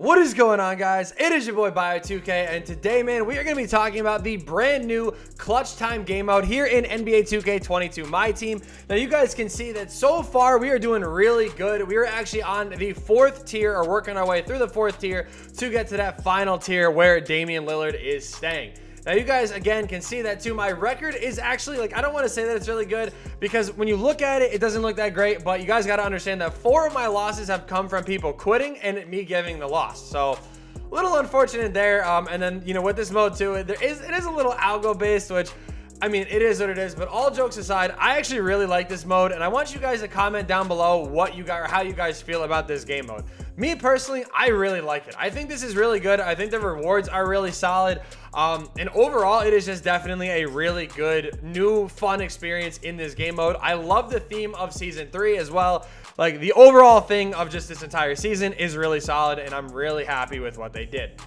What is going on, guys? It is your boy Bio2k, and today, man, we are going to be talking about the brand new clutch time game mode here in NBA 2K22 Myteam. Now, you guys can see that so far we are doing really good. We are actually on the 4th tier, or working our way through the 4th tier to get to that final tier where Damian Lillard is staying. Now, you guys, again, can see that too. My record is actually, like, I don't want to say that it's really good because when you look at it, it doesn't look that great. But you guys got to understand that 4 of my losses have come from people quitting and me giving the loss. So, a little unfortunate there. And then, you know, with this mode too, it is a little algo based, which, I mean, it is what it is. But all jokes aside, I actually really like this mode. And I want you guys to comment down below what you got or how you guys feel about this game mode. Me personally, I really like it. I think this is really good. I think the rewards are really solid. And overall, it is just definitely a really good, new, fun experience in this game mode. I love the theme of Season 3 as well. Like, the overall thing of just this entire season is really solid, and I'm really happy with what they did.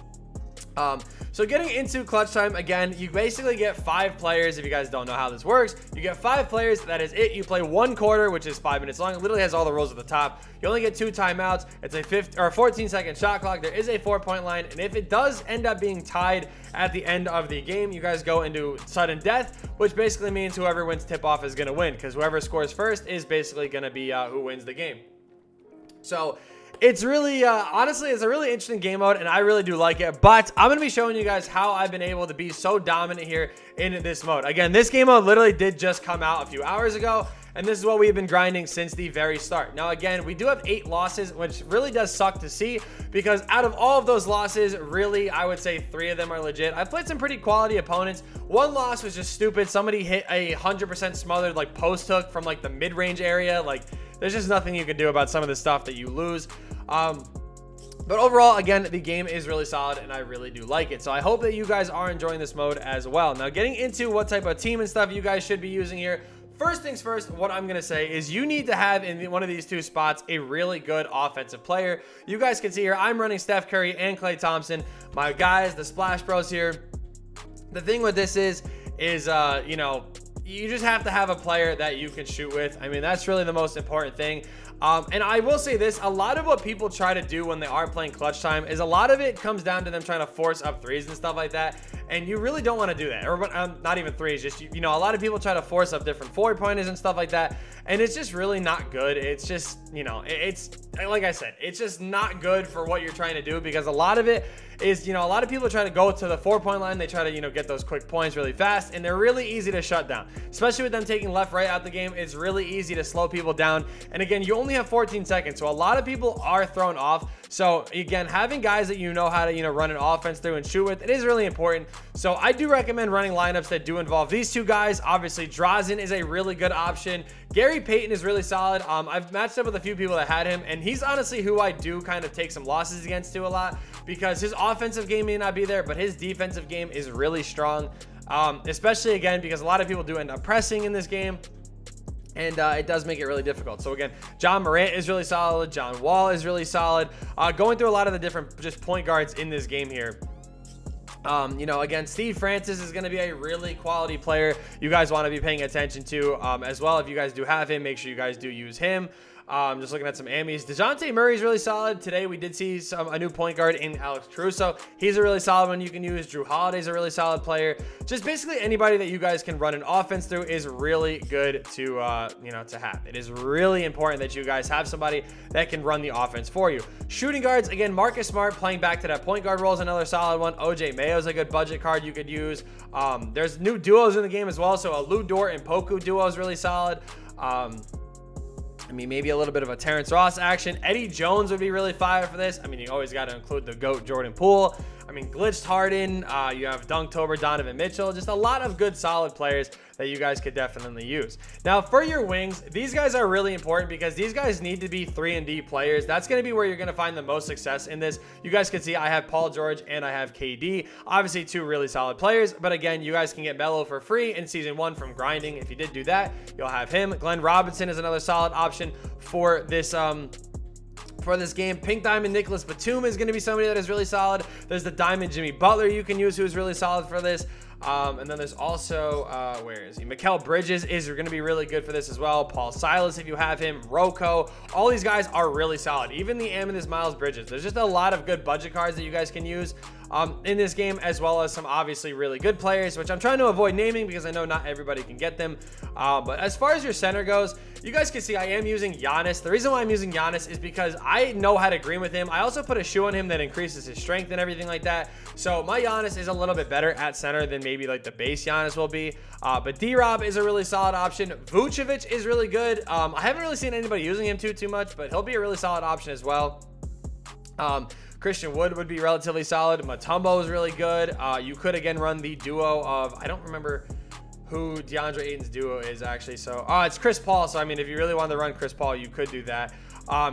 So getting into clutch time, again, you basically get 5 players. If you guys don't know how this works, you get 5 players. That is it. You play 1 quarter, which is 5 minutes long. It literally has all the rules at the top. You only get 2 timeouts. It's a 14-second shot clock. There is a 4-point line, and if it does end up being tied at the end of the game, you guys go into sudden death, which basically means whoever wins tip-off is going to win, because whoever scores first is basically going to be who wins the game. So it's really, honestly, it's a really interesting game mode, and I really do like it. But I'm going to be showing you guys how I've been able to be so dominant here in this mode. Again, this game mode literally did just come out a few hours ago, and this is what we've been grinding since the very start. Now, again, we do have 8 losses, which really does suck to see, because out of all of those losses, really, I would say 3 of them are legit. I've played some pretty quality opponents. 1 loss was just stupid. Somebody hit a 100% smothered, like, post hook from, like, the mid-range area. Like, there's just nothing you can do about some of the stuff that you lose. But overall, again, the game is really solid, and I really do like it. So I hope that you guys are enjoying this mode as well. Now, getting into what type of team and stuff you guys should be using here. First things first, what I'm going to say is you need to have in one of these 2 spots a really good offensive player. You guys can see here, I'm running Steph Curry and Klay Thompson. My guys, the Splash Bros here. The thing with this is you know, you just have to have a player that you can shoot with. I mean, that's really the most important thing. And I will say this, a lot of what people try to do when they are playing clutch time is a lot of it comes down to them trying to force up threes and stuff like that. And you really don't want to do that. Or not even threes, just, you know, a lot of people try to force up different 4-pointers and stuff like that. And it's just really not good. It's just, you know, it's like I said, it's just not good for what you're trying to do, because a lot of it is, you know, a lot of people try to go to the 4-point line. They try to, you know, get those quick points really fast, and they're really easy to shut down, especially with them taking left, right out the game. It's really easy to slow people down. And again, you only have 14 seconds. So a lot of people are thrown off. So again, having guys that you know how to, you know, run an offense through and shoot with, it is really important. So I do recommend running lineups that do involve these 2 guys. Obviously, Troydan is a really good option. Gary Payton is really solid. I've matched up with a few people that had him, and he's honestly who I do kind of take some losses against too a lot, because his offensive game may not be there, but his defensive game is really strong. Especially again, because a lot of people do end up pressing in this game. And it does make it really difficult. So again, John Morant is really solid. John Wall is really solid. Going through a lot of the different just point guards in this game here. You know, again, Steve Francis is going to be a really quality player you guys want to be paying attention to as well. If you guys do have him, make sure you guys do use him. Just looking at some Ammies. DeJounte Murray is really solid. Today we did see a new point guard in Alex Caruso. He's a really solid one you can use. Drew Holiday's a really solid player. Just basically anybody that you guys can run an offense through is really good to you know, to have. It is really important that you guys have somebody that can run the offense for you. Shooting guards, again, Marcus Smart playing back to that point guard role is another solid one. OJ Mayo is a good budget card you could use. There's new duos in the game as well. So a Lou Dort and Poku duo is really solid. I mean, maybe a little bit of a Terrence Ross action. Eddie Jones would be really fire for this. I mean, you always got to include the GOAT Jordan Poole. I mean, Glitched Harden. You have Dunktober, Donovan Mitchell. Just a lot of good, solid players that you guys could definitely use. Now, for your wings, these guys are really important because these guys need to be 3-and-D players. That's going to be where you're going to find the most success in this. You guys can see I have Paul George and I have KD. Obviously, 2 really solid players. But again, you guys can get Melo for free in Season 1 from grinding. If you did do that, you'll have him. Glenn Robinson is another solid option for this game. Pink Diamond Nicholas Batum is going to be somebody that is really solid. There's the Diamond Jimmy Butler you can use, who is really solid for this. And then there's also, where is he? Mikal Bridges is going to be really good for this as well. Paul Silas, if you have him. Rocco. All these guys are really solid. Even the Amethyst Miles Bridges. There's just a lot of good budget cards that you guys can use in this game, as well as some obviously really good players, which I'm trying to avoid naming because I know not everybody can get them. But as far as your center goes, you guys can see I am using Giannis. The reason why I'm using Giannis is because I know how to green with him. I also put a shoe on him that increases his strength and everything like that. So my Giannis is a little bit better at center than maybe like the base Giannis will be. But D-Rob is a really solid option. Vucevic is really good. I haven't really seen anybody using him too much, but he'll be a really solid option as well. Christian Wood would be relatively solid. Mutombo is really good. You could again run the duo of, I don't remember who DeAndre Ayton's duo is actually. So it's Chris Paul. So I mean, if you really wanted to run Chris Paul, you could do that.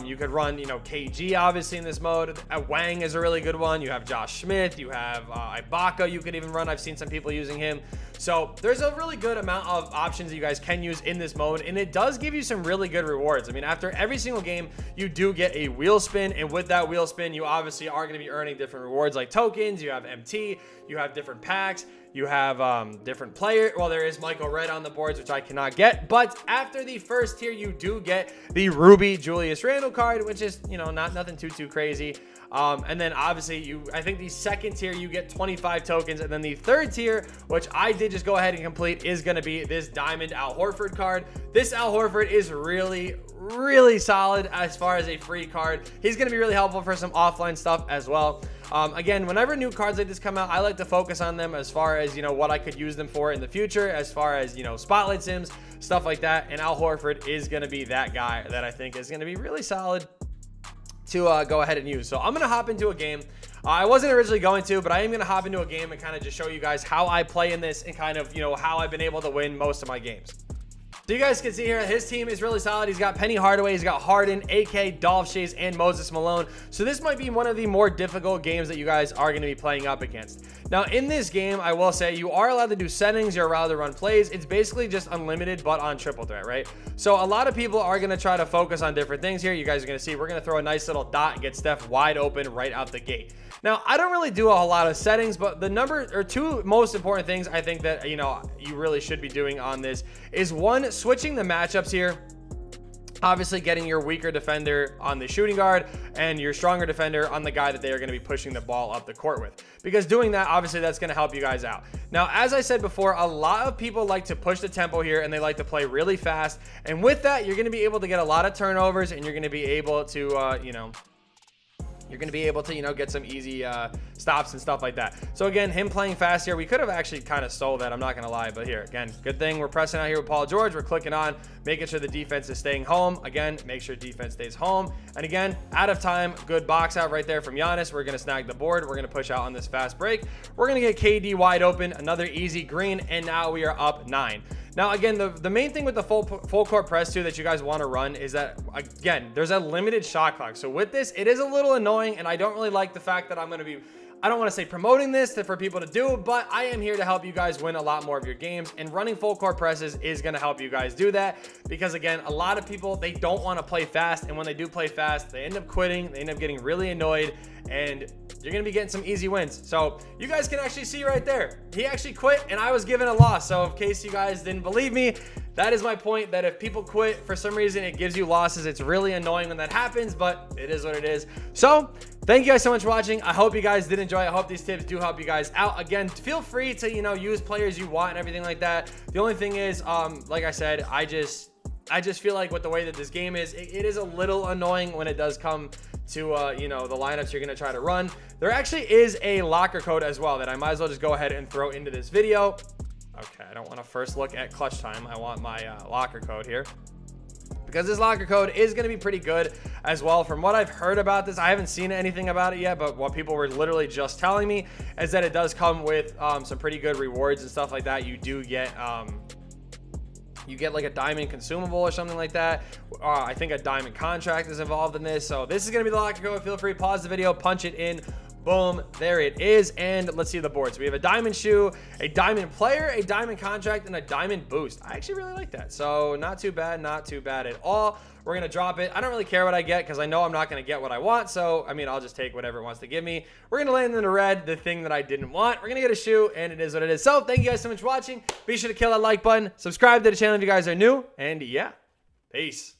You could run, you know, KG obviously in this mode. Wang is a really good one. You have Josh Smith. You have Ibaka. You could even run. I've seen some people using him. So there's a really good amount of options that you guys can use in this mode, and it does give you some really good rewards. I mean, after every single game, you do get a wheel spin, and with that wheel spin, you obviously are going to be earning different rewards like tokens. You have MT. You have different packs. You have different player. Well, there is Michael Red on the boards, which I cannot get. But after the first tier, you do get the Ruby Julius Randle card, which is, you know, nothing too crazy. And then obviously I think the second tier, you get 25 tokens. And then the third tier, which I did just go ahead and complete, is going to be this Diamond Al Horford card. This Al Horford is really solid as far as a free card. He's going to be really helpful for some offline stuff as well. Again, whenever new cards like this come out, I like to focus on them as far as, you know, what I could use them for in the future, as far as, you know, spotlight sims, stuff like that. And Al Horford is going to be that guy that I think is going to be really solid to go ahead and use. So I'm going to hop into a game. I wasn't originally going to, but I am going to hop into a game and kind of just show you guys how I play in this and kind of, you know, how I've been able to win most of my games. So you guys can see here, his team is really solid. He's got Penny Hardaway, he's got Harden, AK, Dolph Schayes, and Moses Malone. So this might be one of the more difficult games that you guys are going to be playing up against. Now, in this game, I will say you are allowed to do settings. You're allowed to run plays. It's basically just unlimited, but on triple threat, right? So a lot of people are going to try to focus on different things here. You guys are going to see we're going to throw a nice little dot and get Steph wide open right out the gate. Now, I don't really do a whole lot of settings, but the two most important things I think that, you know, you really should be doing on this is, one, switching the matchups here. Obviously getting your weaker defender on the shooting guard and your stronger defender on the guy that they are going to be pushing the ball up the court with, because doing that, obviously that's going to help you guys out. Now, as I said before, a lot of people like to push the tempo here and they like to play really fast. And with that, you're going to be able to get a lot of turnovers and you're going to be able to, you're going to be able to, you know, get some easy stops and stuff like that. So again, him playing fast here, we could have actually kind of stole that. I'm not going to lie, but here, again, good thing we're pressing out here with Paul George. We're clicking on, making sure the defense is staying home. Again, make sure defense stays home. And again, out of time, good box out right there from Giannis. We're going to snag the board. We're going to push out on this fast break. We're going to get KD wide open, another easy green, and now we are up 9. Now, again, the main thing with the full court press too that you guys want to run is that, again, there's a limited shot clock. So with this, it is a little annoying, and I don't really like the fact that I'm going to be, I don't want to say promoting this for people to do, but I am here to help you guys win a lot more of your games, and running full court presses is going to help you guys do that, because again, a lot of people, they don't want to play fast, and when they do play fast, they end up quitting, they end up getting really annoyed, and you're going to be getting some easy wins. So you guys can actually see right there, he actually quit and I was given a loss. So in case you guys didn't believe me, that is my point, that if people quit for some reason, it gives you losses. It's really annoying when that happens, but it is what it is. So thank you guys so much for watching. I hope you guys did enjoy. I hope these tips do help you guys out. Again, feel free to, you know, use players you want and everything like that. The only thing is, like I said, I just feel like with the way that this game is, it is a little annoying when it does come to, you know, the lineups you're going to try to run. There actually is a locker code as well that I might as well just go ahead and throw into this video. Okay, I don't want to first look at clutch time. I want my locker code here, because this locker code is going to be pretty good as well. From what I've heard about this, I haven't seen anything about it yet, but what people were literally just telling me is that it does come with some pretty good rewards and stuff like that. You do get you get like a diamond consumable or something like that. I think a diamond contract is involved in this. So this is going to be the locker code. Feel free, pause the video, punch it in, Boom, there it is. And let's see the boards. We have a diamond shoe, a diamond player, a diamond contract, and a diamond boost. I actually really like that. So not too bad at all. We're going to drop it. I don't really care what I get because I know I'm not going to get what I want. So, I mean, I'll just take whatever it wants to give me. We're going to land in the red, the thing that I didn't want. We're going to get a shoe, and it is what it is. So, thank you guys so much for watching. Be sure to kill that like button. Subscribe to the channel if you guys are new. And yeah, peace.